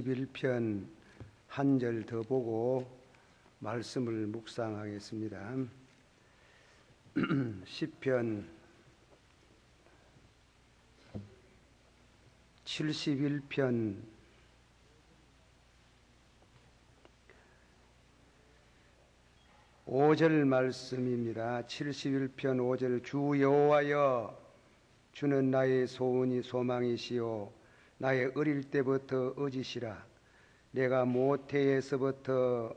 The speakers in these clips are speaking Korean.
11편 한 절 더 보고 말씀을 묵상하겠습니다. 시편 71편 5절 말씀입니다. 71편 5절 주 여호와여 주는 나의 소원이 소망이시요 나의 어릴 때부터 의지시라. 내가 모태에서부터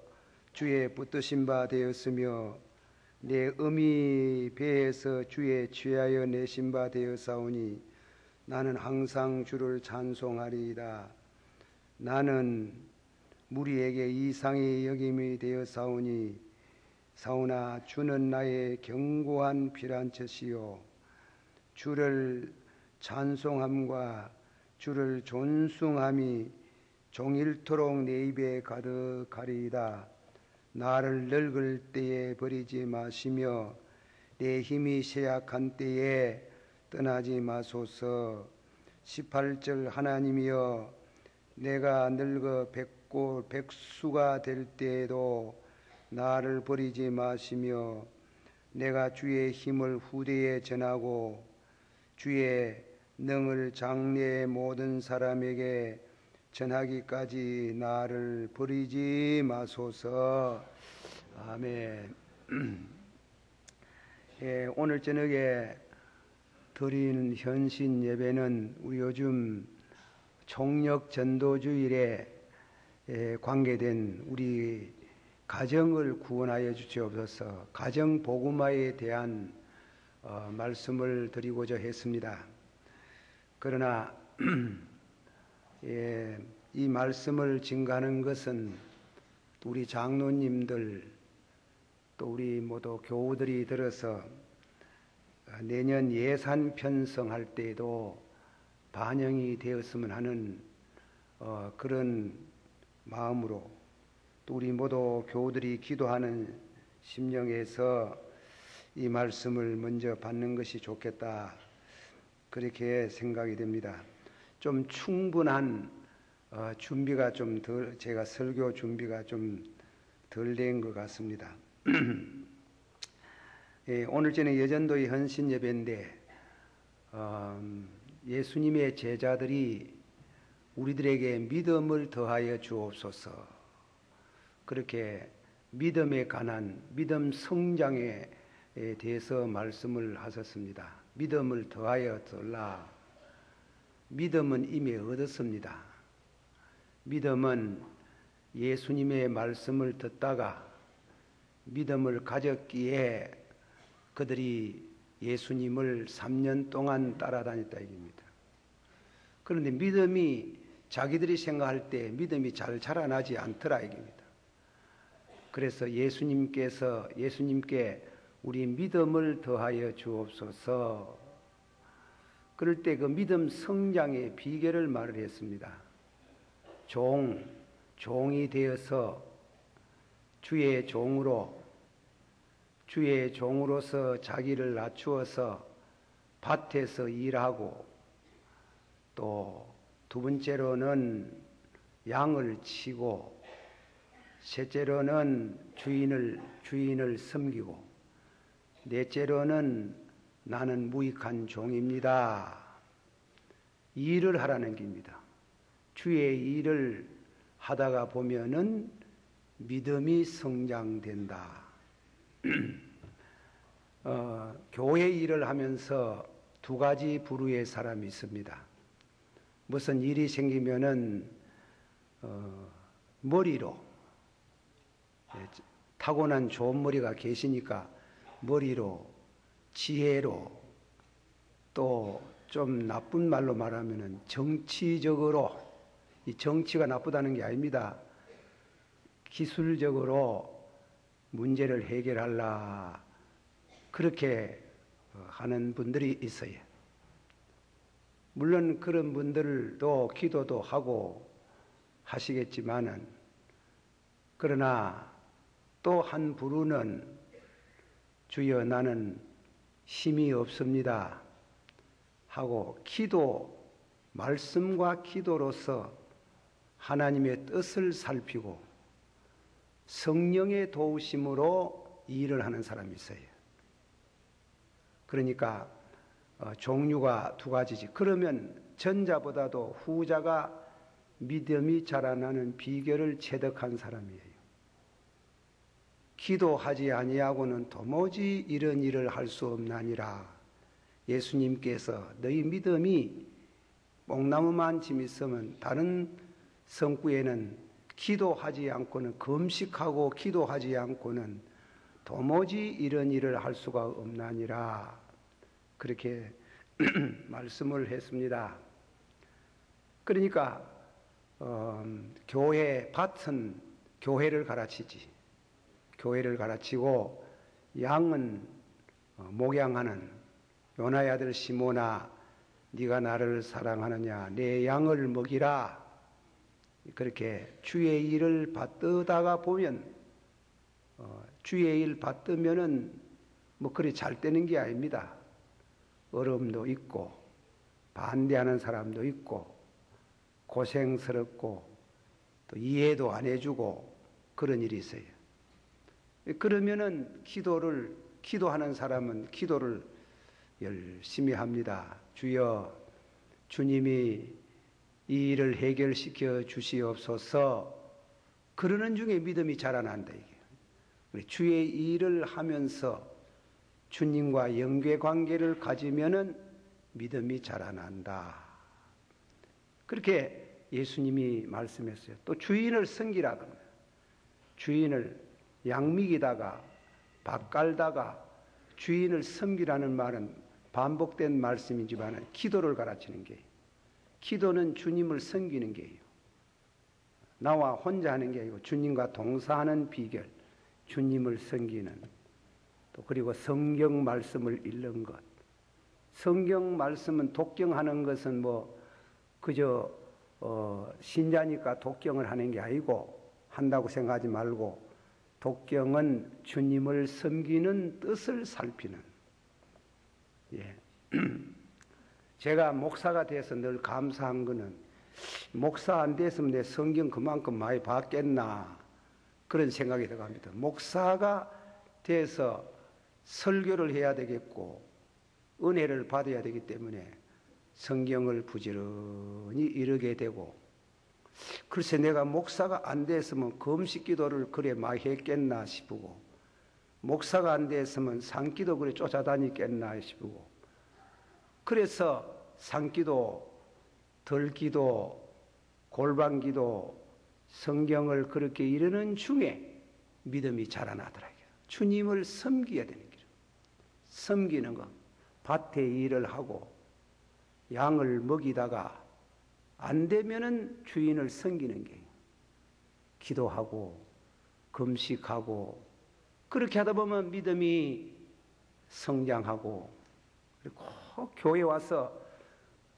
주의 붙드신 바 되었으며 내 어미 배에서 주의 취하여 내신 바 되었사오니 나는 항상 주를 찬송하리이다. 나는 무리에게 이상히 여김이 되었사오니 사오나 주는 나의 견고한 피란처시요 주를 찬송함과 주를 존숭함이 종일토록 내 입에 가득하리이다. 나를 늙을 때에 버리지 마시며 내 힘이 쇠약한 때에 떠나지 마소서. 18절 하나님이여 내가 늙어 백수가 될 때에도 나를 버리지 마시며 내가 주의 힘을 후대에 전하고 주의 능을 장래의 모든 사람에게 전하기까지 나를 버리지 마소서. 아멘. 예, 오늘 저녁에 드리는 현신 예배는 우리 요즘 총력 전도주일에 관계된 우리 가정을 구원하여 주시옵소서. 가정 복음화에 대한 말씀을 드리고자 했습니다. 그러나 이 말씀을 증가하는 것은 우리 장로님들 또 우리 모두 교우들이 들어서 내년 예산 편성할 때에도 반영이 되었으면 하는 그런 마음으로 또 우리 모두 교우들이 기도하는 심령에서 이 말씀을 먼저 받는 것이 좋겠다, 그렇게 생각이 됩니다. 좀 충분한 준비가 좀 덜, 제가 설교 준비가 좀 덜 된 것 같습니다. 예, 오늘 저는 여전도의 헌신 예배인데 예수님의 제자들이 우리들에게 믿음을 더하여 주옵소서, 그렇게 믿음에 관한 믿음 성장에 대해서 말씀을 하셨습니다. 믿음을 더하여 달라. 믿음은 이미 얻었습니다. 믿음은 예수님의 말씀을 듣다가 믿음을 가졌기에 그들이 예수님을 3년 동안 따라다녔다 이깁니다. 그런데 믿음이 자기들이 생각할 때 믿음이 잘 자라나지 않더라 이깁니다. 그래서 예수님께 우리 믿음을 더하여 주옵소서. 그럴 때 그 믿음 성장의 비결을 말을 했습니다. 종이 되어서 주의 종으로서 자기를 낮추어서 밭에서 일하고, 또 두 번째로는 양을 치고, 셋째로는 주인을 섬기고, 넷째로는 나는 무익한 종입니다. 일을 하라는 겁니다. 주의 일을 하다가 보면은 믿음이 성장된다. 교회 일을 하면서 두 가지 부류의 사람이 있습니다. 무슨 일이 생기면은 머리로, 타고난 좋은 머리가 계시니까 머리로, 지혜로, 또 좀 나쁜 말로 말하면은 정치적으로, 이 정치가 나쁘다는 게 아닙니다. 기술적으로 문제를 해결하려 그렇게 하는 분들이 있어요. 물론 그런 분들도 기도도 하고 하시겠지만은, 그러나 또 한 부류는 주여 나는 힘이 없습니다 하고 말씀과 기도로서 하나님의 뜻을 살피고 성령의 도우심으로 일을 하는 사람이 있어요. 그러니까 종류가 두 가지지. 그러면 전자보다도 후자가 믿음이 자라나는 비결을 체득한 사람이에요. 기도하지 아니하고는 도무지 이런 일을 할 수 없나니라. 예수님께서 너희 믿음이 뽕나무만 짐 있으면 다른 성구에는 기도하지 않고는, 금식하고 기도하지 않고는 도무지 이런 일을 할 수가 없나니라. 그렇게 말씀을 했습니다. 그러니까 교회 밭은 교회를 가르치지. 교회를 가르치고 양은 목양하는 요나의 아들 시몬아, 네가 나를 사랑하느냐, 내 양을 먹이라. 그렇게 주의 일을 받들다가 보면 주의 일 받들면은 뭐 그리 잘 되는 게 아닙니다. 어려움도 있고 반대하는 사람도 있고 고생스럽고 또 이해도 안 해주고 그런 일이 있어요. 그러면은 기도하는 사람은 기도를 열심히 합니다. 주여, 주님이 이 일을 해결시켜 주시옵소서. 그러는 중에 믿음이 자라난다. 이게 주의 일을 하면서 주님과 연계 관계를 가지면은 믿음이 자라난다. 그렇게 예수님이 말씀했어요. 또 주인을 섬기라. 주인을 양미기다가 밥 깔다가 주인을 섬기라는 말은 반복된 말씀이지만 기도를 가르치는 게예요. 기도는 주님을 섬기는 게예요. 나와 혼자 하는 게 아니고 주님과 동사하는 비결, 주님을 섬기는, 또 그리고 성경 말씀을 읽는 것. 성경 말씀은 독경하는 것은 뭐 그저 신자니까 독경을 하는 게 아니고, 한다고 생각하지 말고 독경은 주님을 섬기는 뜻을 살피는. 예. 제가 목사가 돼서 늘 감사한 거는, 목사 안 됐으면 내 성경 그만큼 많이 봤겠나 그런 생각이 들어갑니다. 목사가 돼서 설교를 해야 되겠고 은혜를 받아야 되기 때문에 성경을 부지런히 읽게 되고, 글쎄 내가 목사가 안 됐으면 금식 기도를 그래 많이 했겠나 싶고, 목사가 안 됐으면 산기도 그래 쫓아다니겠나 싶고, 그래서 산기도, 덜기도, 골방기도, 성경을 그렇게 이르는 중에 믿음이 자라나더라고요. 주님을 섬겨야 되는 길, 섬기는 것, 밭에 일을 하고 양을 먹이다가 안 되면은 주인을 섬기는 게, 기도하고 금식하고 그렇게 하다 보면 믿음이 성장하고, 그리고 꼭 교회 와서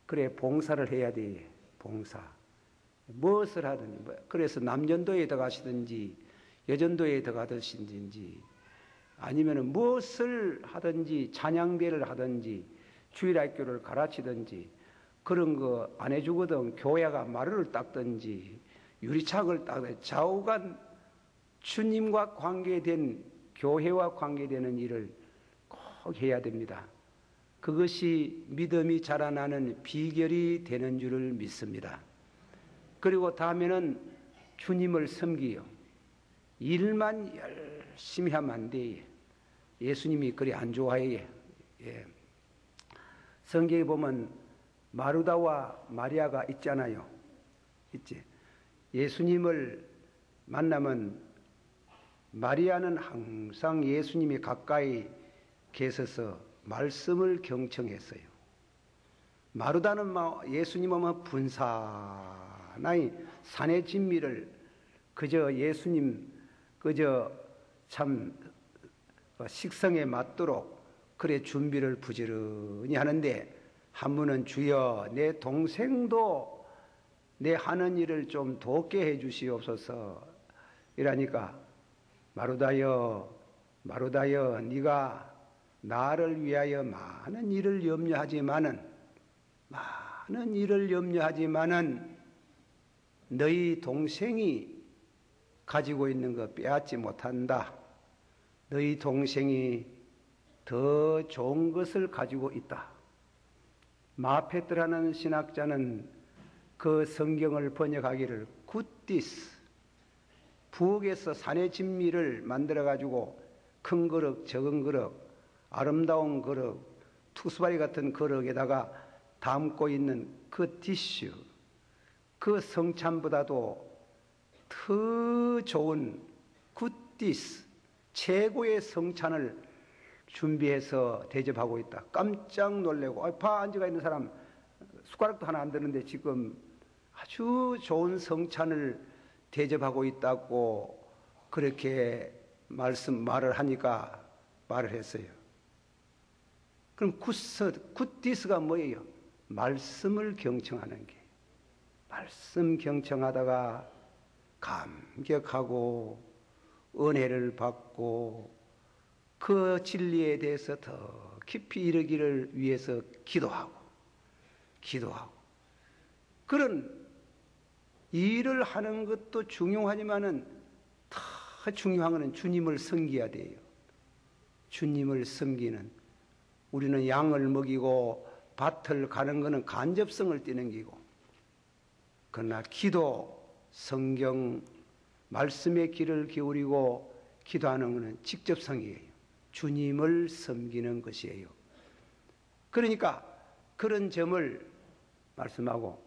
그래 봉사를 해야 돼. 봉사 무엇을 하든지, 그래서 남전도에 들어가시든지 여전도에 들어가시든지 아니면은 무엇을 하든지, 찬양대를 하든지 주일학교를 가르치든지 그런 거 안 해주거든. 교회가 마루를 닦든지 유리창을 닦든지 좌우간 주님과 관계된, 교회와 관계되는 일을 꼭 해야 됩니다. 그것이 믿음이 자라나는 비결이 되는 줄을 믿습니다. 그리고 다음에는 주님을 섬기요. 일만 열심히 하면 안 돼. 예수님이 그리 안 좋아해. 예. 성경에 보면 마르다와 마리아가 있잖아요. 있지. 예수님을 만나면 마리아는 항상 예수님이 가까이 계셔서 말씀을 경청했어요. 마르다는 예수님 오면 분산하니 산의 진미를 그저 예수님 그저 참 식성에 맞도록 그래 준비를 부지런히 하는데, 한 분은 주여 내 동생도 내 하는 일을 좀 돕게 해 주시옵소서 이러니까, 마르다여 마르다여 네가 나를 위하여 많은 일을 염려하지만은 너희 동생이 가지고 있는 거 빼앗지 못한다. 너희 동생이 더 좋은 것을 가지고 있다. 마페트라는 신학자는 그 성경을 번역하기를 굿디스, 부엌에서 산의 진미를 만들어 가지고 큰 그릇, 적은 그릇, 아름다운 그릇, 투수바리 같은 그릇에다가 담고 있는 그 디슈, 그 성찬보다도 더 좋은 굿디스, 최고의 성찬을 준비해서 대접하고 있다. 깜짝 놀래고, 봐 앉아가 있는 사람 숟가락도 하나 안 드는데 지금 아주 좋은 성찬을 대접하고 있다고 그렇게 말을 하니까 말을 했어요. 그럼 굿디스가 뭐예요? 말씀을 경청하는 게. 말씀 경청하다가 감격하고 은혜를 받고 그 진리에 대해서 더 깊이 이르기를 위해서 기도하고 그런 일을 하는 것도 중요하지만은 더 중요한 것은 주님을 섬겨야 돼요. 주님을 섬기는, 우리는 양을 먹이고 밭을 가는 것은 간접성을 띠는 기고, 그러나 기도, 성경, 말씀의 귀를 기울이고 기도하는 것은 직접성이에요. 주님을 섬기는 것이에요. 그러니까 그런 점을 말씀하고,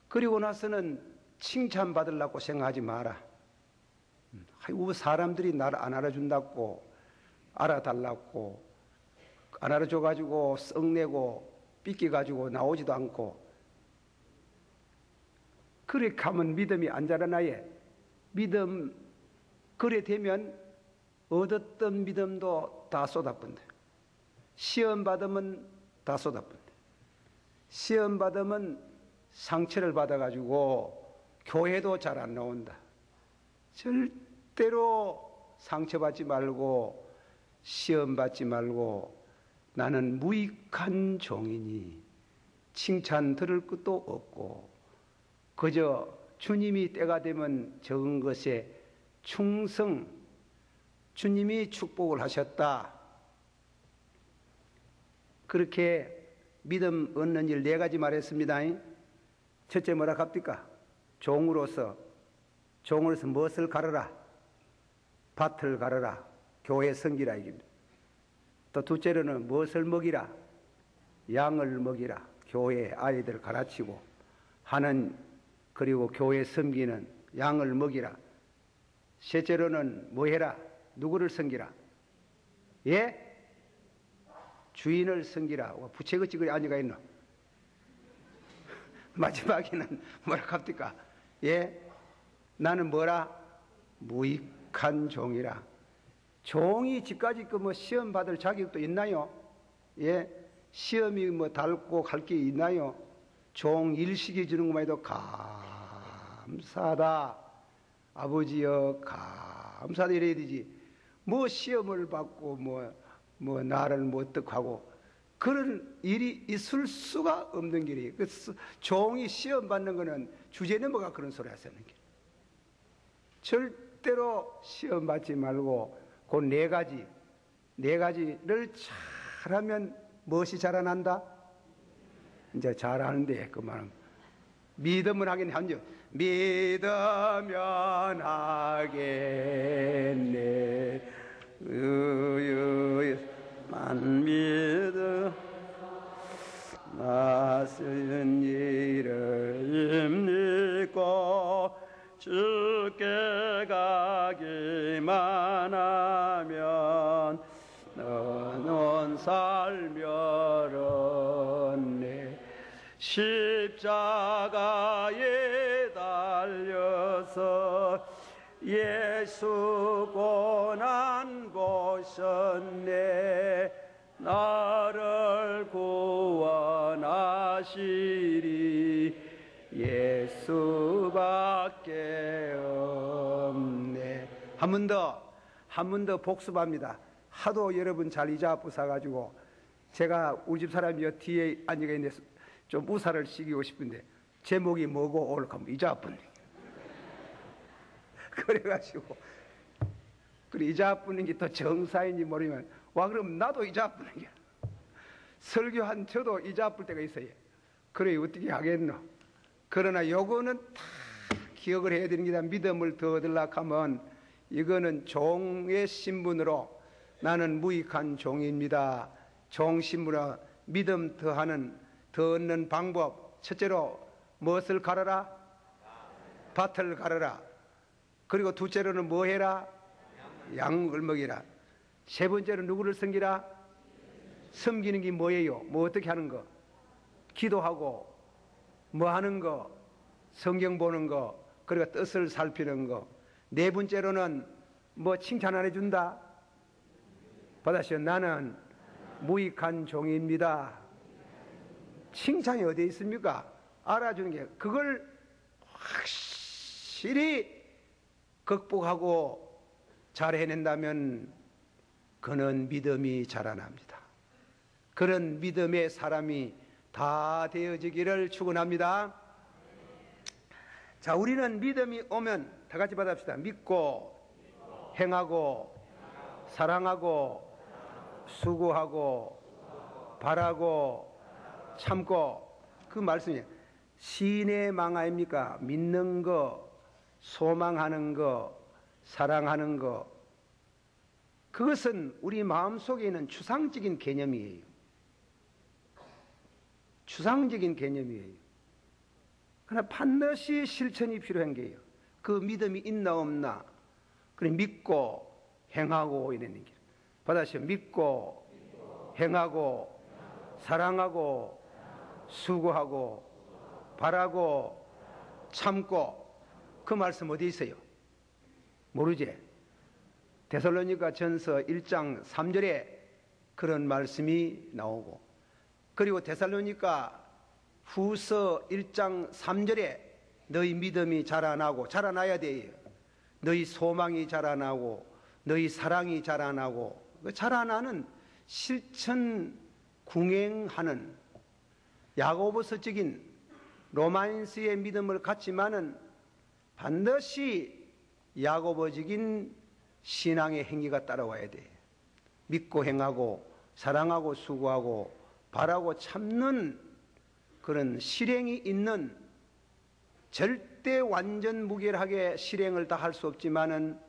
그리고 나서는 칭찬받으려고 생각하지 마라. 아이고, 사람들이 나를 안 알아준다고, 알아달라고, 안 알아줘가지고 썩내고 삐끼가지고 나오지도 않고, 그렇게 하면 믿음이 안 자라나예. 믿음, 그래 되면 얻었던 믿음도 다 쏟아본다. 시험 받으면 다 쏟아본다. 시험 받으면 상처를 받아가지고 교회도 잘 안 나온다. 절대로 상처받지 말고 시험 받지 말고, 나는 무익한 종이니 칭찬 들을 것도 없고 그저 주님이 때가 되면 적은 것에 충성, 주님이 축복을 하셨다. 그렇게 믿음 얻는 일 4가지 말했습니다. 첫째 뭐라 합니까? 종으로서 무엇을 가르라? 밭을 가르라. 교회 섬기라 이깁니다. 또 둘째로는 무엇을 먹이라? 양을 먹이라. 교회 아이들 가르치고 하는, 그리고 교회 섬기는 양을 먹이라. 셋째로는 뭐 해라? 누구를 섬기라? 예? 주인을 섬기라. 부채거지 그리 앉아가 있노? 마지막에는 뭐라 합니까? 예? 나는 뭐라? 무익한 종이라. 종이 집까지 뭐 시험 받을 자격도 있나요? 예? 시험이 뭐 닳고 갈 게 있나요? 종 일식이 주는 것만 해도 감사하다. 아버지여 감사하다 이래야 되지. 뭐 시험을 받고 뭐 나를 뭐 어떡하고 그런 일이 있을 수가 없는 길이에요. 그 종이 시험 받는 거는 주제 넘어가 그런 소리 하시는 길. 절대로 시험 받지 말고 그 4가지를 잘하면 무엇이 자라난다? 이제 잘하는데 그만은 믿으면 하겠네. 한죠. 믿으면 하겠네. 만 믿어 나선 일을 입고 주께 가기만 하면 너는 살면은 십자가에 달려서 예수 고난 보셨네. 나를 구원하시리 예수밖에 없네. 한 번 더 복습합니다. 하도 여러분 잘 이자부사가지고 제가 우리 집 사람이 여 뒤에 앉아있는데 좀 우사를 시키고 싶은데 제목이 뭐고 오늘 하면 이자분. 그래가지고 그래 이자 뿌는 게 또 정사인지 모르면 와 그럼 나도 이자 뿌는 게 설교한 저도 이자 뿌 때가 있어요. 그래 어떻게 하겠노? 그러나 요거는 다 기억을 해야 되는 게다. 믿음을 더 얻으려고 하면 이거는 종의 신분으로 나는 무익한 종입니다. 종 신분으로 믿음 더 얻는 방법. 첫째로 무엇을 가르라? 밭을 가르라. 그리고 둘째로는 뭐 해라? 양을 먹이라. 세 번째로 누구를 섬기라? 섬기는 게 뭐예요? 뭐 어떻게 하는 거? 기도하고 뭐 하는 거? 성경 보는 거. 그리고 뜻을 살피는 거. 네 번째로는 뭐 칭찬 안 해준다? 받아시오. 나는 무익한 종입니다. 칭찬이 어디에 있습니까? 알아주는 게 그걸 확실히 극복하고 잘 해낸다면 그는 믿음이 자라납니다. 그런 믿음의 사람이 다 되어지기를 축원합니다. 자, 우리는 믿음이 오면 다 같이 받읍시다. 믿고 행하고 사랑하고 수고하고 바라고 참고. 그 말씀이에요. 신의 망 아닙니까? 믿는 거, 소망하는 거, 사랑하는 거. 그것은 우리 마음속에 있는 추상적인 개념이에요. 추상적인 개념이에요. 그러나 반드시 실천이 필요한 게요. 그 믿음이 있나 없나. 그래 믿고 행하고 이러는 게. 받아시오. 믿고 행하고 사랑하고 수고하고 바라고 참고. 그 말씀 어디 있어요? 모르지? 데살로니가 전서 1장 3절에 그런 말씀이 나오고, 그리고 데살로니가 후서 1장 3절에 너희 믿음이 자라나야 돼요. 너희 소망이 자라나고 너희 사랑이 자라나고. 그 자라나는 실천 궁행하는 야고보서적인 로마인스의 믿음을 갖지만은 반드시 야고보적인 신앙의 행위가 따라와야 돼. 믿고 행하고 사랑하고 수고하고 바라고 참는 그런 실행이 있는, 절대 완전 무결하게 실행을 다 할 수 없지만은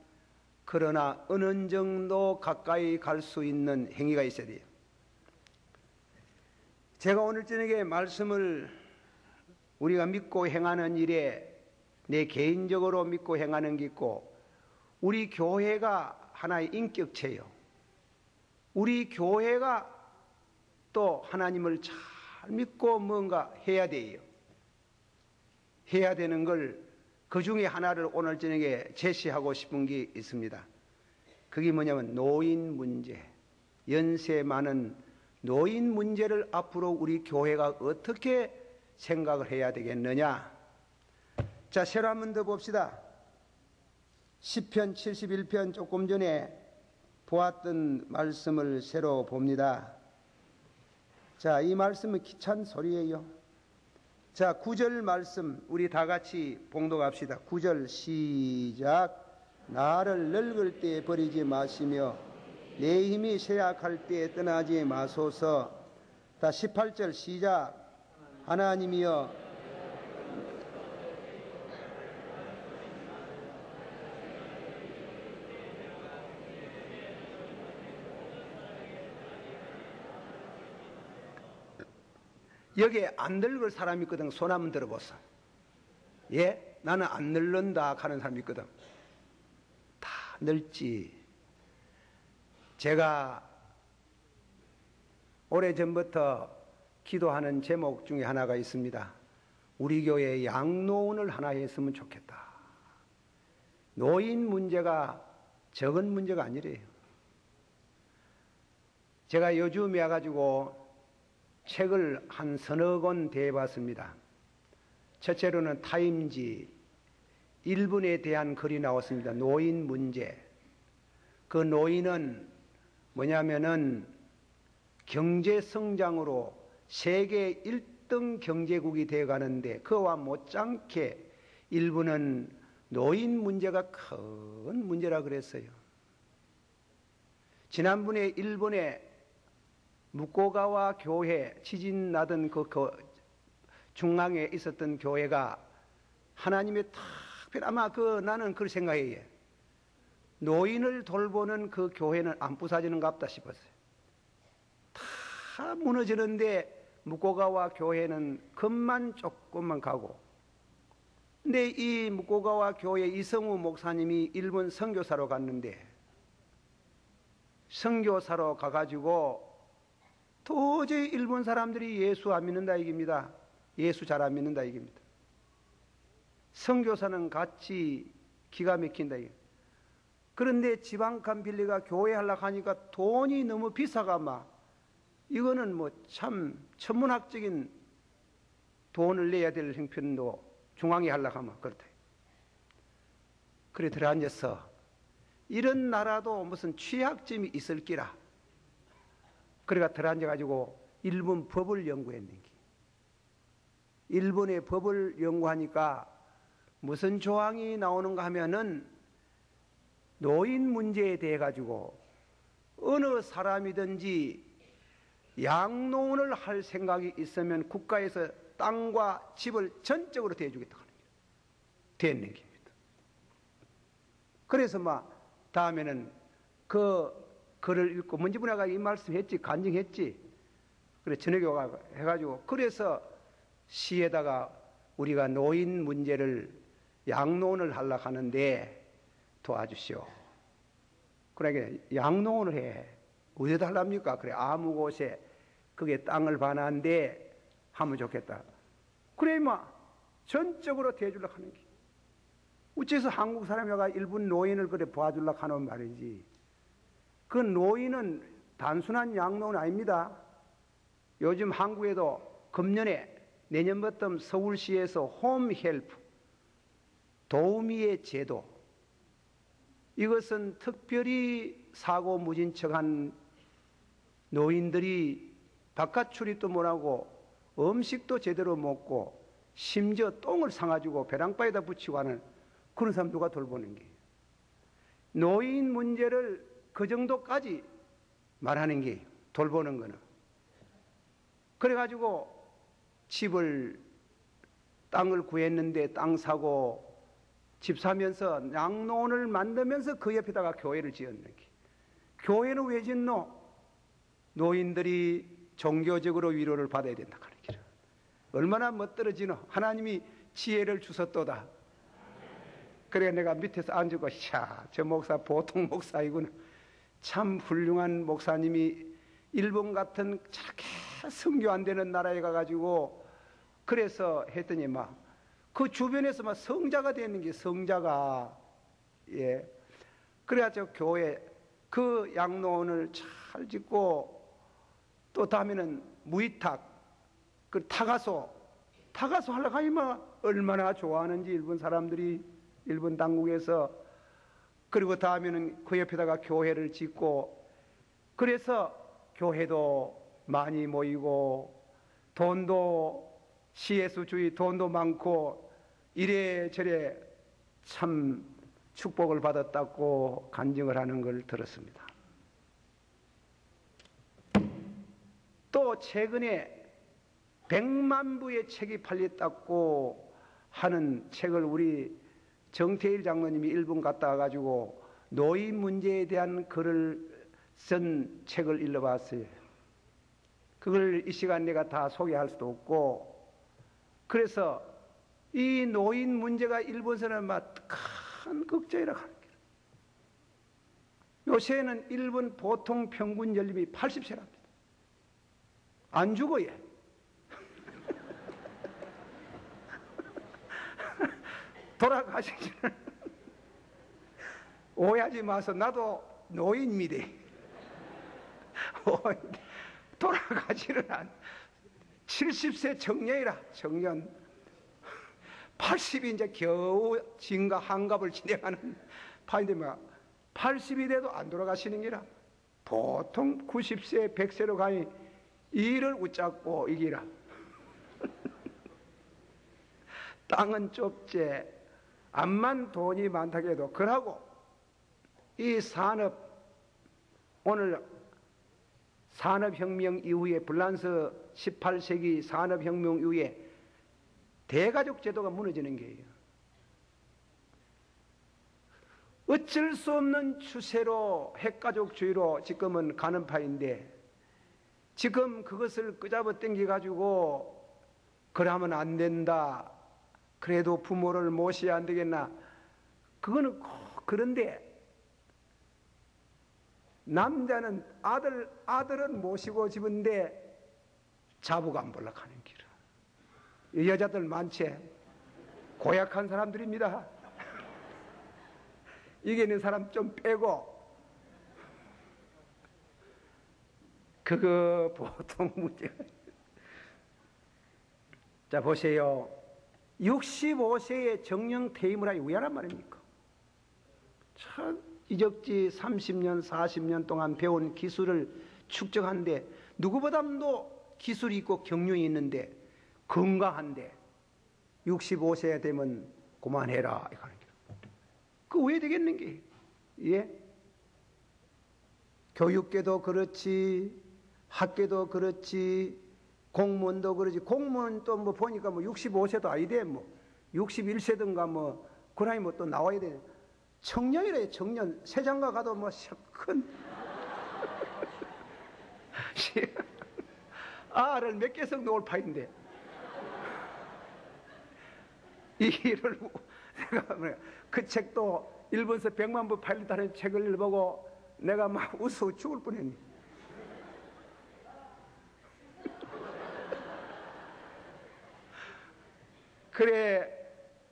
그러나 어느 정도 가까이 갈 수 있는 행위가 있어야 돼요. 제가 오늘 저녁에 말씀을 우리가 믿고 행하는 일에 내 개인적으로 믿고 행하는 게 있고, 우리 교회가 하나의 인격체요. 우리 교회가 또 하나님을 잘 믿고 뭔가 해야 돼요. 해야 되는 걸 그 중에 하나를 오늘 저녁에 제시하고 싶은 게 있습니다. 그게 뭐냐면 노인 문제. 연세 많은 노인 문제를 앞으로 우리 교회가 어떻게 생각을 해야 되겠느냐. 자, 새로 한 번 더 봅시다. 시편 71편 조금 전에 보았던 말씀을 새로 봅니다. 자, 이 말씀은 기찬 소리예요. 자, 9절 말씀 우리 다 같이 봉독합시다. 9절 시작. 나를 늙을 때 버리지 마시며 내 힘이 쇠약할 때 떠나지 마소서. 다 18절 시작. 하나님이여 여기에 안 늙을 사람이 있거든. 손 한번 들어보소. 예? 나는 안 늙는다 하는 사람이 있거든. 다 늙지. 제가 오래전부터 기도하는 제목 중에 하나가 있습니다. 우리 교회에 양로원을 하나 했으면 좋겠다. 노인 문제가 적은 문제가 아니래요. 제가 요즘에 와가지고 책을 한 서너 권 대봤습니다. 첫째로는 타임지 1분에 대한 글이 나왔습니다. 노인 문제. 그 노인은 뭐냐면은 경제 성장으로 세계 1등 경제국이 되어 가는데 그와 못지않게 일부는 노인 문제가 큰 문제라 그랬어요. 지난번에 일본의 무코가와 교회 지진 나던 그 중앙에 있었던 교회가 하나님의 특별 아마 나는 그걸 생각해요. 노인을 돌보는 그 교회는 안 부서지는가 보다 싶었어요. 다 무너지는데 무코가와 교회는 급만 조금만 가고. 근데 이 무코가와 교회 이성우 목사님이 일본 선교사로 갔는데 선교사로 가가지고 도저히 일본 사람들이 예수 안 믿는다 이깁니다. 예수 잘 안 믿는다 이깁니다. 선교사는 같이 기가 막힌다 이깁니다. 그런데 지방간 빌리가 교회 하려고 하니까 돈이 너무 비싸가 막 이거는 뭐 참 천문학적인 돈을 내야 될 형편도 중앙에 하려고 하면 그렇다. 그래 들어앉아서 이런 나라도 무슨 취약점이 있을 기라. 그래가 들어앉아가지고 일본 법을 연구했는 게. 일본의 법을 연구하니까 무슨 조항이 나오는가 하면은 노인 문제에 대해 가지고 어느 사람이든지 양로원을 할 생각이 있으면 국가에서 땅과 집을 전적으로 대주겠다 하는 게 됐는 겁니다. 그래서 다음에는 그 글을 읽고 문지분야가 이 말씀했지 간증했지. 그래 저녁에 와 해가지고 그래서 시에다가 우리가 노인 문제를 양로원을 하려고 하는데 도와주시오. 그러니까 양로원을 해. 어디다 하랍니까? 그래 아무 곳에 그게 땅을 반하는데 하면 좋겠다. 그래 전적으로 대주려고 하는 게. 어째서 한국 사람이가 일본 노인을 그래 도와주려고 하는 말이지. 그 노인은 단순한 양로는 아닙니다. 요즘 한국에도 금년에 내년부터 서울시에서 홈헬프 도우미의 제도 이것은 특별히 사고 무진척한 노인들이 바깥 출입도 못하고 음식도 제대로 먹고 심지어 똥을 사가지고 배낭바에다 붙이고 하는 그런 사람 누가 돌보는 게. 노인 문제를 그 정도까지 말하는 게 돌보는 거는. 그래가지고 땅을 구했는데 땅 사고 집 사면서 양로원을 만들면서 그 옆에다가 교회를 지었는 게. 교회는 왜 짓노? 노인들이 종교적으로 위로를 받아야 된다 하는 게. 얼마나 멋들어지노? 하나님이 지혜를 주셨도다. 그래 내가 밑에서 앉고 저 목사 보통 목사이구나. 참 훌륭한 목사님이 일본 같은 저렇게 선교 안 되는 나라에 가가지고 그래서 했더니 그 주변에서 성자가 되는 게 성자가. 예. 그래가지고 교회 그 양로원을 잘 짓고 또 다음에는 무이탁 그 타가소 하려고 하면 얼마나 좋아하는지 일본 사람들이 일본 당국에서. 그리고 다음에는 그 옆에다가 교회를 짓고 그래서 교회도 많이 모이고 돈도 시예수주의 돈도 많고 이래저래 참 축복을 받았다고 간증을 하는 걸 들었습니다. 또 최근에 100만 부의 책이 팔렸다고 하는 책을 우리 정태일 장로님이 일본 갔다 와가지고 노인 문제에 대한 글을 쓴 책을 읽어봤어요. 그걸 이 시간 내가 다 소개할 수도 없고. 그래서 이 노인 문제가 일본에서는 큰 걱정이라고 하는 거예요. 요새는 일본 보통 평균 연령이 80세랍니다. 안 죽어요. 돌아가시지는 오해하지 마서 나도 노인입니다. 돌아가지는 않. 70세 청년이라 청년. 80이 이제 겨우 진가 한갑을 진행하는 파인데 80이 돼도 안 돌아가시는 게라. 보통 90세 100세로 가니 일을 웃잡고 이기라. 땅은 좁제 암만 돈이 많다고 해도 그러고 이 산업, 오늘 산업혁명 이후에 불란서 18세기 산업혁명 이후에 대가족 제도가 무너지는 게예요. 어쩔 수 없는 추세로 핵가족주의로 지금은 가는 파인데 지금 그것을 끄잡아 당겨가지고 그러면 안 된다. 그래도 부모를 모셔야 안 되겠나. 그거는 그런데 남자는 아들은 모시고 집은데 자부감 볼락하는 길은 여자들 많지. 고약한 사람들입니다. 이기는 사람 좀 빼고 그거 보통 문제가. 자 보세요. 65세에 정령 퇴임을 하기 왜란 말입니까? 참 이적지 30년 40년 동안 배운 기술을 축적하는데 누구보다도 기술이 있고 경륜이 있는데 건강한데 65세 되면 그만해라. 그 왜 되겠는 게? 예? 교육계도 그렇지, 학계도 그렇지, 공무원도 그렇지. 공무원 또 뭐 보니까 뭐 65세도 아니대, 뭐 61세든가 뭐 그 나이 뭐 또 나와야 돼. 청년이래, 청년. 세장가 가도 뭐 큰 알을 몇 개씩 놓을 파인데 이 일을 내가 그 책도 일본서 100만 부 팔렸다는 책을 읽어보고 내가 막 웃어 죽을 뻔했네. 그래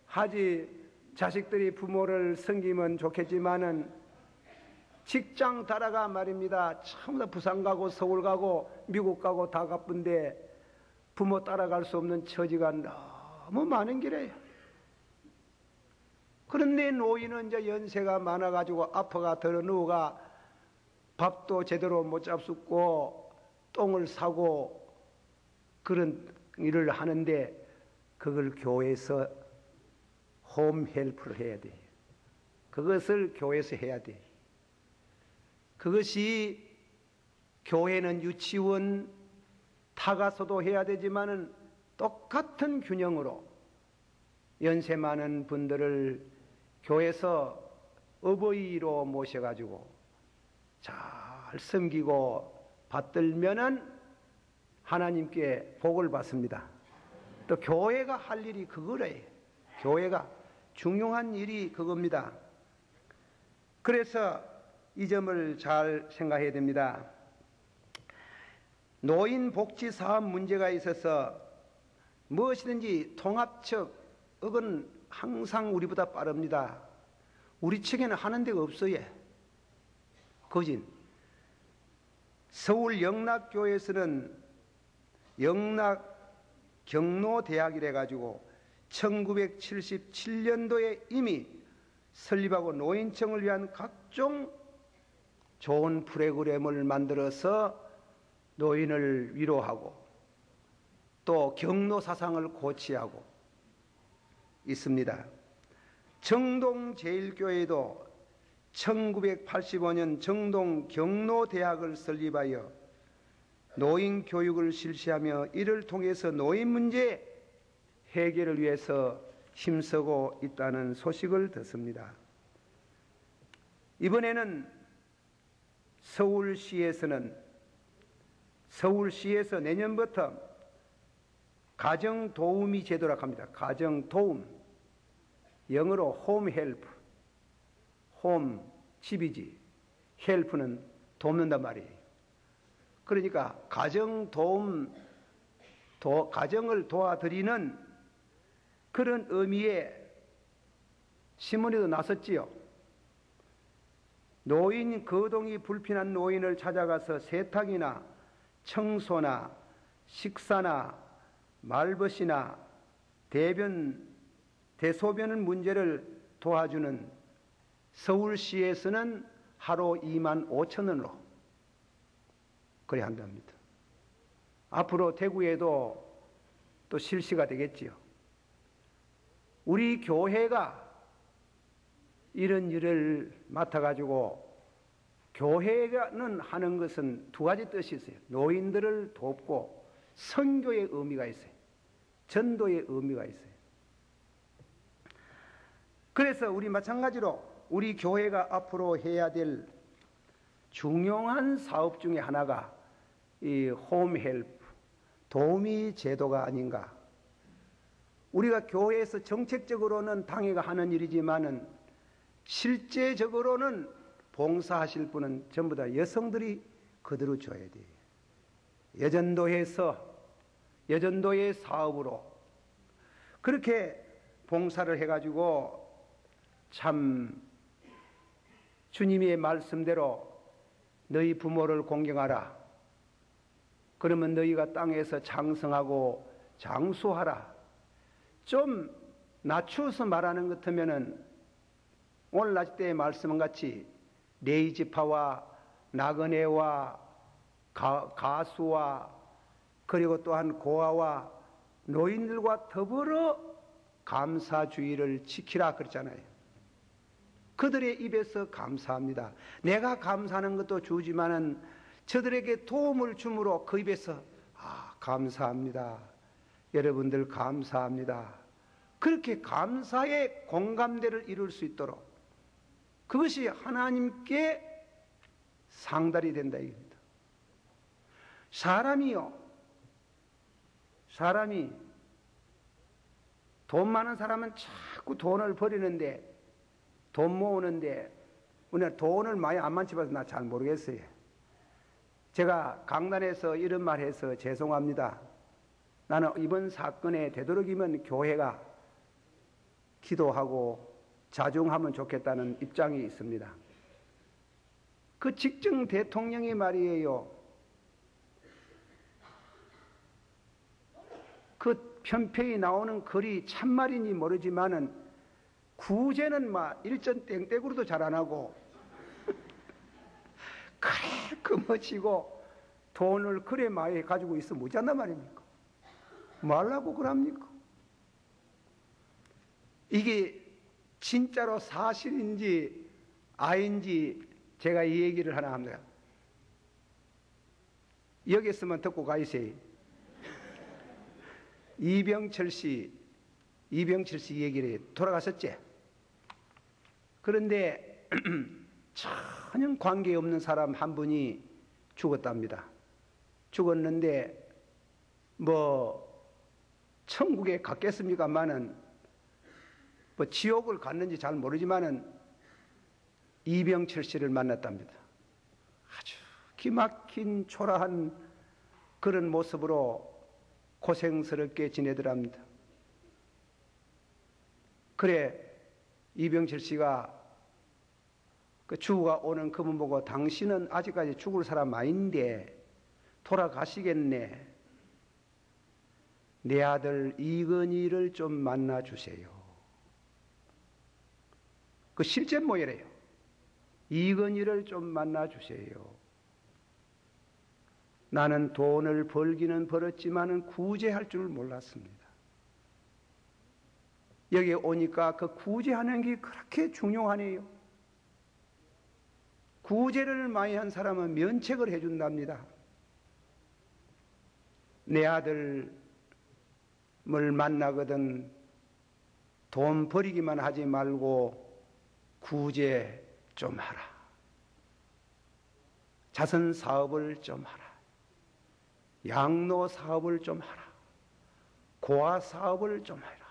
하지 자식들이 부모를 섬기면 좋겠지만은 직장 따라가 말입니다. 전부 다 부산 가고 서울 가고 미국 가고 다 바쁜데 부모 따라갈 수 없는 처지가 너무 많은 길이에요. 그런데 노인은 이제 연세가 많아가지고 아파가 들어 누워가 밥도 제대로 못 잡숫고 똥을 싸고 그런 일을 하는데 그걸 교회에서 홈헬프를 해야 돼요. 그것을 교회에서 해야 돼요. 그것이 교회는 유치원 타가서도 해야 되지만은 똑같은 균형으로 연세 많은 분들을 교회에서 어버이로 모셔가지고 잘 섬기고 받들면은 하나님께 복을 받습니다. 또 교회가 할 일이 그거래요. 교회가 중요한 일이 그겁니다. 그래서 이 점을 잘 생각해야 됩니다. 노인 복지 사업 문제가 있어서 무엇이든지 통합적 억은 항상 우리보다 빠릅니다. 우리 측에는 하는 데가 없어요. 거진 서울 영락교에서는 영락경로대학이래 가지고 1977년도에 이미 설립하고 노인층을 위한 각종 좋은 프로그램을 만들어서 노인을 위로하고 또 경로사상을 고취하고 있습니다. 정동제일교회도 1985년 정동경로대학을 설립하여 노인교육을 실시하며 이를 통해서 노인 문제 해결을 위해서 힘쓰고 있다는 소식을 듣습니다. 이번에는 서울시에서 내년부터 가정도우미 제도라고 합니다. 가정도움, 영어로 홈헬프, 홈 집이지, 헬프는 돕는단 말이에요. 그러니까 가정을 도와드리는 그런 의미의 신문에도 나섰지요. 노인 거동이 불편한 노인을 찾아가서 세탁이나 청소나 식사나 말벗이나 대소변 문제를 도와주는 서울시에서는 하루 25,000원으로 그래 한답니다. 앞으로 대구에도 또 실시가 되겠지요. 우리 교회가 이런 일을 맡아가지고 교회는 하는 것은 두 가지 뜻이 있어요. 노인들을 돕고 선교의 의미가 있어요. 전도의 의미가 있어요. 그래서 우리 마찬가지로 우리 교회가 앞으로 해야 될 중요한 사업 중에 하나가 이 홈헬프, 도우미 제도가 아닌가. 우리가 교회에서 정책적으로는 당회가 하는 일이지만은 실제적으로는 봉사하실 분은 전부 다 여성들이 그대로 줘야 돼요. 여전도의 사업으로 그렇게 봉사를 해가지고 참 주님의 말씀대로 너희 부모를 공경하라. 그러면 너희가 땅에서 장성하고 장수하라. 좀 낮추어서 말하는 것 같으면은 오늘 낮 때의 말씀은 같이 레이지파와 나그네와 가수와 그리고 또한 고아와 노인들과 더불어 감사주의를 지키라 그랬잖아요. 그들의 입에서 감사합니다. 내가 감사하는 것도 주지만은 저들에게 도움을 주므로 그 입에서 감사합니다. 여러분들 감사합니다. 그렇게 감사의 공감대를 이룰 수 있도록 그것이 하나님께 상달이 된다 이겁니다. 사람이 돈 많은 사람은 자꾸 돈을 버리는데 돈 모으는데 우리가 돈을 많이 안 만져봐서 나 잘 모르겠어요. 제가 강단에서 이런 말 해서 죄송합니다. 나는 이번 사건에 되도록이면 교회가 기도하고 자중하면 좋겠다는 입장이 있습니다. 그 직정 대통령이 말이에요. 그 편편히 나오는 글이 참말인지 모르지만은 구제는 막 일전 땡땡으로도 잘 안 하고 그래 그머지고 돈을 그래 많이 가지고 있으면 뭐잖단 말입니까? 말라고 그럽니까? 이게 진짜로 사실인지 아닌지 제가 이 얘기를 하나 합니다. 여기 있으면 듣고 가이세요. 이병철 씨 얘기를 돌아가셨지? 그런데 전혀 관계없는 사람 한 분이 죽었답니다. 죽었는데 천국에 갔겠습니까마는 지옥을 갔는지 잘 모르지만은 이병철 씨를 만났답니다. 아주 기막힌 초라한 그런 모습으로 고생스럽게 지내더랍니다. 그래 이병철 씨가 그 주가 오는 그분 보고 당신은 아직까지 죽을 사람 아닌데 돌아가시겠네. 내 아들 이건희를 좀 만나주세요. 그 실제 모여래요. 이건희를 좀 만나주세요. 나는 돈을 벌기는 벌었지만은 구제할 줄 몰랐습니다. 여기 오니까 그 구제하는 게 그렇게 중요하네요. 구제를 많이 한 사람은 면책을 해준답니다. 내 아들을 만나거든 돈 버리기만 하지 말고 구제 좀 하라. 자선 사업을 좀 하라. 양로 사업을 좀 하라. 고아 사업을 좀 해라.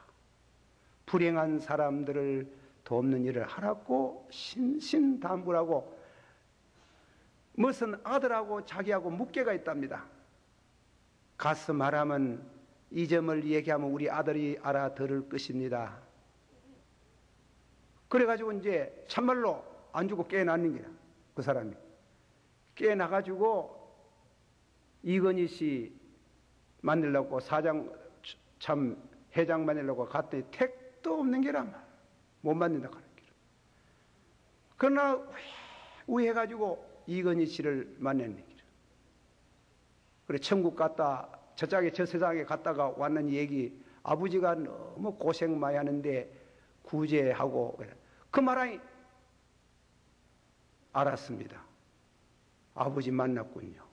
불행한 사람들을 돕는 일을 하라고 신신당부하고 무슨 아들하고 자기하고 묵계가 있답니다. 가서 말하면 이 점을 얘기하면 우리 아들이 알아들을 것입니다. 그래가지고 이제 참말로 안 주고 깨어났는 거야. 그 사람이. 깨어나가지고 이건희 씨 만나려고 회장 만나려고 갔더니 택도 없는 게란 말이야. 못 만난다고 하는 게라. 그러나 우해가지고 이건희 씨를 만났는 게라. 그래 천국 갔다 저 세상에 갔다가 왔는 얘기 아버지가 너무 고생 많이 하는데 구제하고 그 말하니 알았습니다. 아버지 만났군요.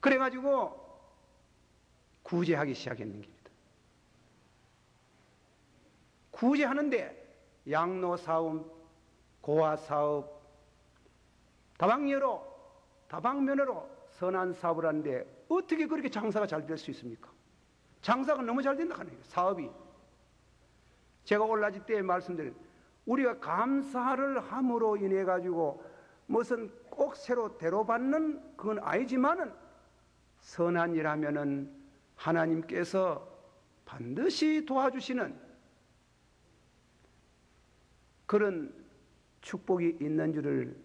그래가지고 구제하기 시작했는 겁니다. 구제하는데 양로 사업, 고아 사업, 다방면으로 선한 사업을 하는데 어떻게 그렇게 장사가 잘 될 수 있습니까? 장사가 너무 잘 된다 하는 거예요. 사업이. 제가 올라질 때 말씀드린 우리가 감사를 함으로 인해 가지고 무슨 꼭 새로 대로받는 그건 아니지만은 선한 일 하면은 하나님께서 반드시 도와주시는 그런 축복이 있는 줄을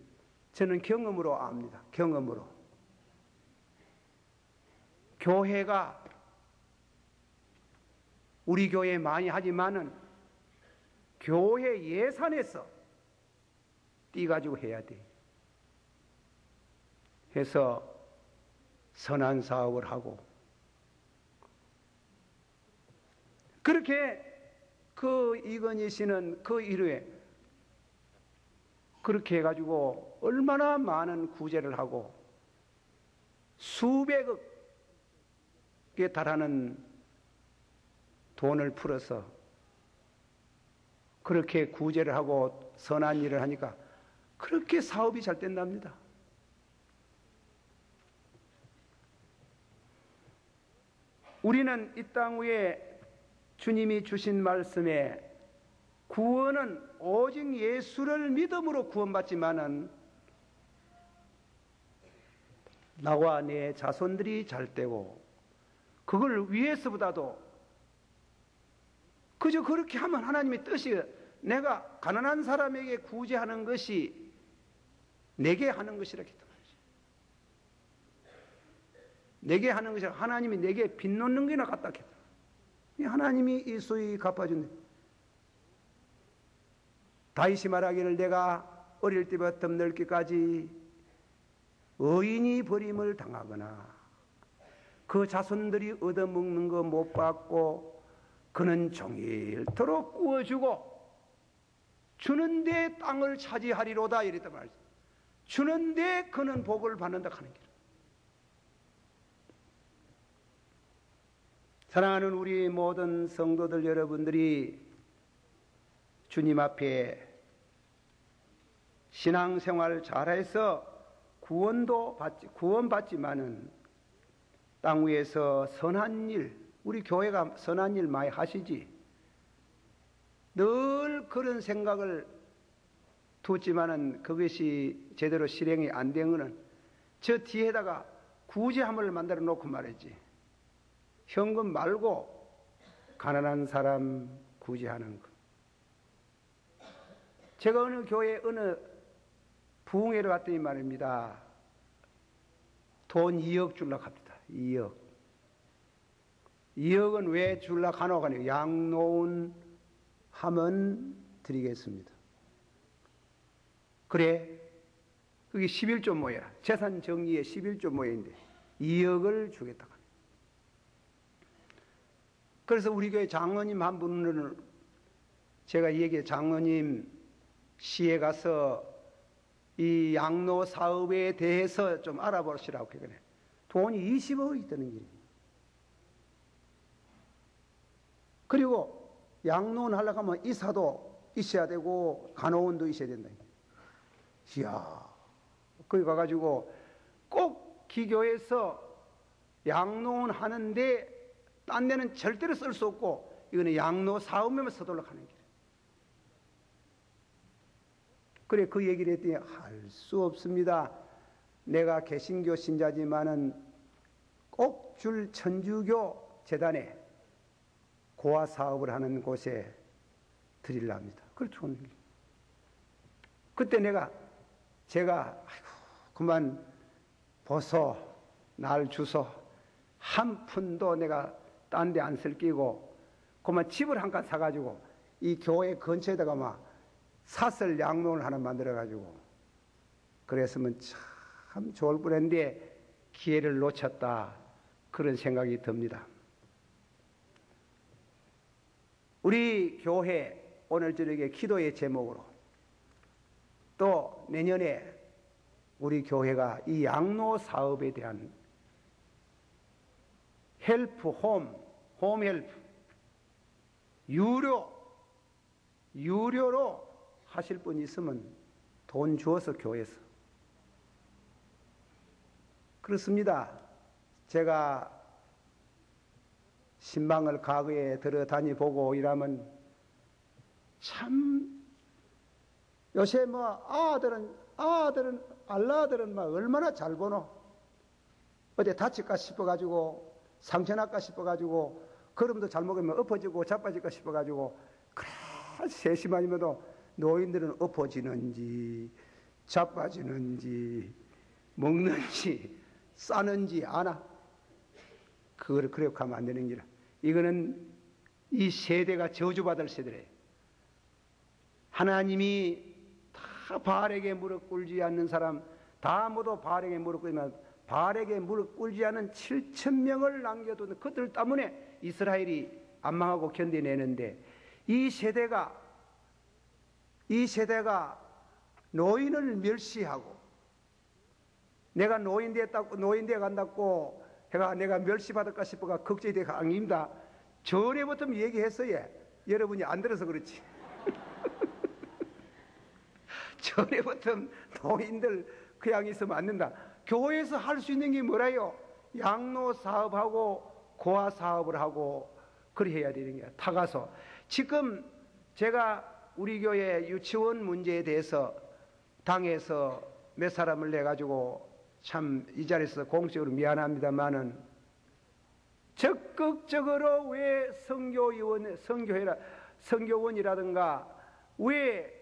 저는 경험으로 압니다. 경험으로. 교회가 우리 교회 많이 하지만은 교회 예산에서 떼가지고 해야 돼. 해서 선한 사업을 하고 그렇게 그 이건희 씨는 그 일후에 그렇게 해가지고 얼마나 많은 구제를 하고 수백억에 달하는 돈을 풀어서 그렇게 구제를 하고 선한 일을 하니까 그렇게 사업이 잘 된답니다. 우리는 이 땅 위에 주님이 주신 말씀에 구원은 오직 예수를 믿음으로 구원받지만은 나와 내 자손들이 잘 되고 그걸 위해서보다도 그저 그렇게 하면 하나님의 뜻이 내가 가난한 사람에게 구제하는 것이 내게 하는 것이라 했단 말이지. 내게 하는 것이 하나님이 내게 빚놓는 게나 같다 했다. 하나님이 이 소위 갚아준다. 다윗이 말하기를 내가 어릴 때부터 늙기까지 의인이 버림을 당하거나 그 자손들이 얻어먹는 거 못 받고 그는 종일토록 구워주고 주는데 땅을 차지하리로다 이랬단 말이죠. 주는데 그는 복을 받는다 하는 길. 사랑하는 우리 모든 성도들 여러분들이 주님 앞에 신앙생활 잘해서 구원받지만은 땅 위에서 선한 일, 우리 교회가 선한 일 많이 하시지. 늘 그런 생각을 두지만은 그것이 제대로 실행이 안 된 거는 저 뒤에다가 구제함을 만들어 놓고 말했지. 현금 말고 가난한 사람 구제하는 것. 제가 어느 교회 어느 부흥회를 갔더니 말입니다. 돈 2억 줄라 합니다. 2억. 2억은 왜 줄라 하노 하니 양로운 하면 드리겠습니다. 그래. 그게 11조 모여라. 재산 정리에 11조 모여인데 2억을 주겠다. 그래서 우리 교회 장로님 한 분은 제가 얘기해 장로님 시에 가서 이 양로 사업에 대해서 좀 알아보시라고 그래. 돈이 20억이 있다는 길이에요. 그리고 양로원 하려고 하면 이사도 있어야 되고 간호원도 있어야 된다. 이야, 거기 가가지고 꼭 기교에서 양로원 하는데 딴 데는 절대로 쓸 수 없고 이거는 양로 사업에만 써도록 하는 길. 그래 그 얘기를 했더니 할 수 없습니다. 내가 개신교 신자지만은 꼭 줄 천주교 재단에 고아 사업을 하는 곳에 드리려합니다. 그걸 좋은 길. 그때 제가 아이고 그만 보소 날 주소 한 푼도 내가 딴 데 안 쓸 끼고 그만 집을 한 칸 사가지고 이 교회 근처에다가 막 사설 양로원을 하나 만들어가지고 그랬으면 참 좋을 뻔했는데 기회를 놓쳤다 그런 생각이 듭니다. 우리 교회 오늘 저녁에 기도의 제목으로 또 내년에 우리 교회가 이 양로 사업에 대한 헬프 홈 헬프 유료로 하실 분 있으면 돈 주어서 교회에서. 그렇습니다. 제가 신방을 과거에 들어다니 보고 이러면 참 요새 뭐 알라들은 막 얼마나 잘 보노. 어디 다칠까 싶어가지고 상처날까 싶어가지고 걸음도 잘 먹으면 엎어지고 자빠질까 싶어가지고 그래 세심하니면도 노인들은 엎어지는지 자빠지는지 먹는지 싸는지 아나. 그걸 그렇게 하면 안 되는 기라. 이거는 이 세대가 저주받을 세대래요. 하나님이 다 바알에게 무릎 꿇지 않는 사람 다 모두 바알에게 무릎 꿇으면 바알에게 무릎 꿇지 않은 7,000명을 남겨둔 그들 때문에 이스라엘이 안 망하고 견뎌내는데 이 세대가 노인을 멸시하고 내가 노인대에 간다고 내가 멸시받을까 싶어가 걱정이 되고 아닙니다. 전에부터 얘기했어요. 여러분이 안 들어서 그렇지. 전에부터 노인들 그냥 있으면 안 된다. 교회에서 할 수 있는 게 뭐라요? 양로 사업하고 고아 사업을 하고 그래 해야 되는 거야. 타가서 지금 제가 우리 교회 유치원 문제에 대해서 당에서 몇 사람을 내가지고 참 이 자리에서 공식으로 미안합니다만은 적극적으로 왜 선교원이라든가 왜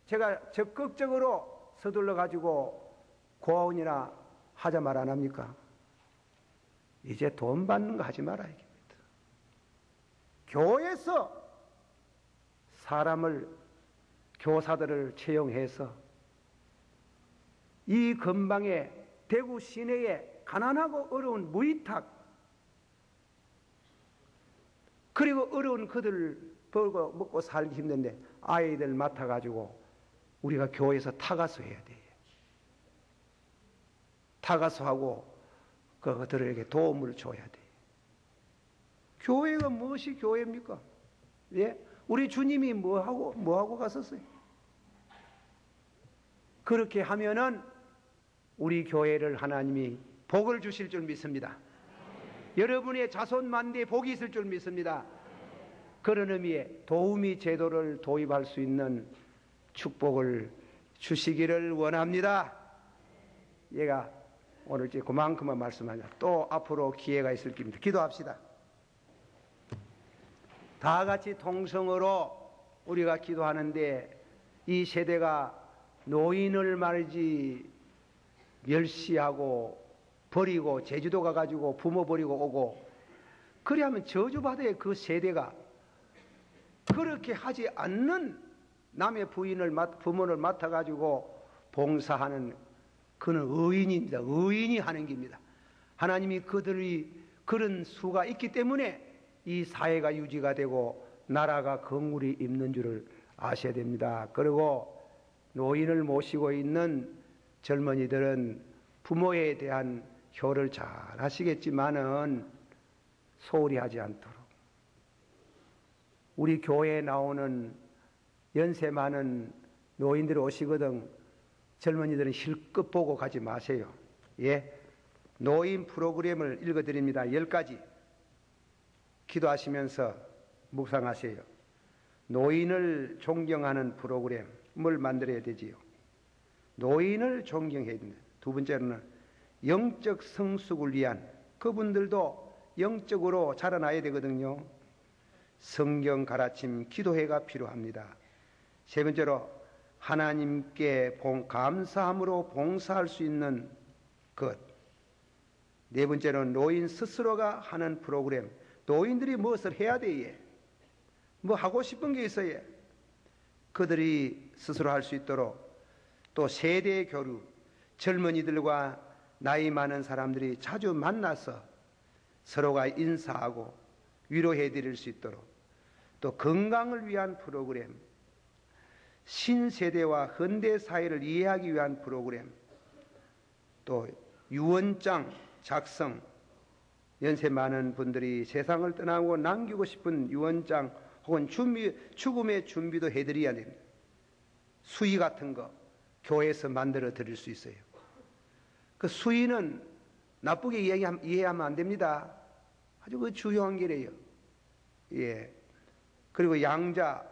제가 적극적으로 서둘러 가지고 고아원이나 하자 말 안 합니까? 이제 돈 받는 거 하지 말아야 겠다. 교회에서 교사들을 채용해서 이 근방에 대구 시내에 가난하고 어려운 무위탁 그리고 어려운 그들을 벌고 먹고 살기 힘든데 아이들 맡아가지고 우리가 교회에서 타가서 해야 돼. 타가서 하고 그들에게 도움을 줘야 돼. 교회가 무엇이 교회입니까? 예? 우리 주님이 뭐하고 갔었어요? 그렇게 하면은 우리 교회를 하나님이 복을 주실 줄 믿습니다. 여러분의 자손 만대에 복이 있을 줄 믿습니다. 그런 의미에 도우미 제도를 도입할 수 있는 축복을 주시기를 원합니다. 얘가 오늘 이제 그만큼만 말씀하자. 또 앞으로 기회가 있을 겁니다. 기도합시다. 다 같이 통성으로 우리가 기도하는데 이 세대가 노인을 말이지 멸시하고 버리고 제주도 가가지고 부모 버리고 오고 그래야면 저주받아야 그 세대가 그렇게 하지 않는 남의 부모를 맡아가지고 봉사하는 그는 의인입니다. 의인이 하는 겁니다. 하나님이 그들이 그런 수가 있기 때문에 이 사회가 유지가 되고 나라가 건물이 있는 줄을 아셔야 됩니다. 그리고 노인을 모시고 있는 젊은이들은 부모에 대한 효를 잘 하시겠지만은 소홀히 하지 않도록 우리 교회에 나오는 연세 많은 노인들이 오시거든 젊은이들은 실컷 보고 가지 마세요. 예, 노인 프로그램을 읽어드립니다. 10가지 기도하시면서 묵상하세요. 노인을 존경하는 프로그램을 만들어야 되지요. 노인을 존경해야 된다. 두 번째로는 영적 성숙을 위한 그분들도 영적으로 자라나야 되거든요. 성경 가르침 기도회가 필요합니다. 세 번째로 하나님께 감사함으로 봉사할 수 있는 것. 네 번째로는 노인 스스로가 하는 프로그램. 노인들이 무엇을 해야 돼? 뭐 하고 싶은 게 있어요. 그들이 스스로 할 수 있도록 또 세대 교류, 젊은이들과 나이 많은 사람들이 자주 만나서 서로가 인사하고 위로해 드릴 수 있도록 또 건강을 위한 프로그램, 신세대와 현대 사회를 이해하기 위한 프로그램, 또 유언장 작성, 연세 많은 분들이 세상을 떠나고 남기고 싶은 유언장 혹은 죽음의 준비도 해드려야 됩니다. 수의 같은 거 교회에서 만들어 드릴 수 있어요. 그 수의는 나쁘게 이해하면 안 됩니다. 아주 그 중요한 길이에요. 예. 그리고 양자녀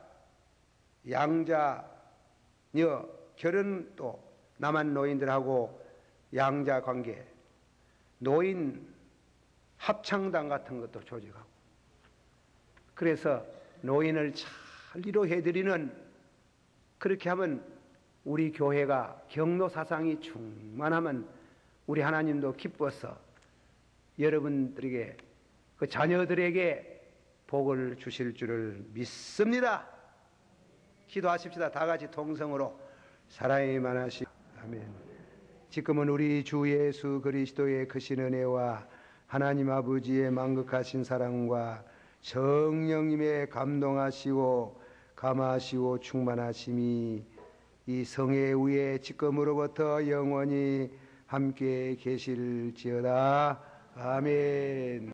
결혼도 남한 노인들하고 양자 관계, 노인 합창단 같은 것도 조직하고, 그래서 노인을 잘 위로해드리는, 그렇게 하면 우리 교회가 경로 사상이 충만하면 우리 하나님도 기뻐서 여러분들에게, 그 자녀들에게 복을 주실 줄을 믿습니다. 기도하십시다. 다 같이 동성으로. 사랑이 많으시 아멘. 지금은 우리 주 예수 그리스도의 크신 은혜와 하나님 아버지의 만극하신 사랑과 성령님의 감동하시고 감하시고 충만하심이 이 성회 위에 지금으로부터 영원히 함께 계실지어다. 아멘.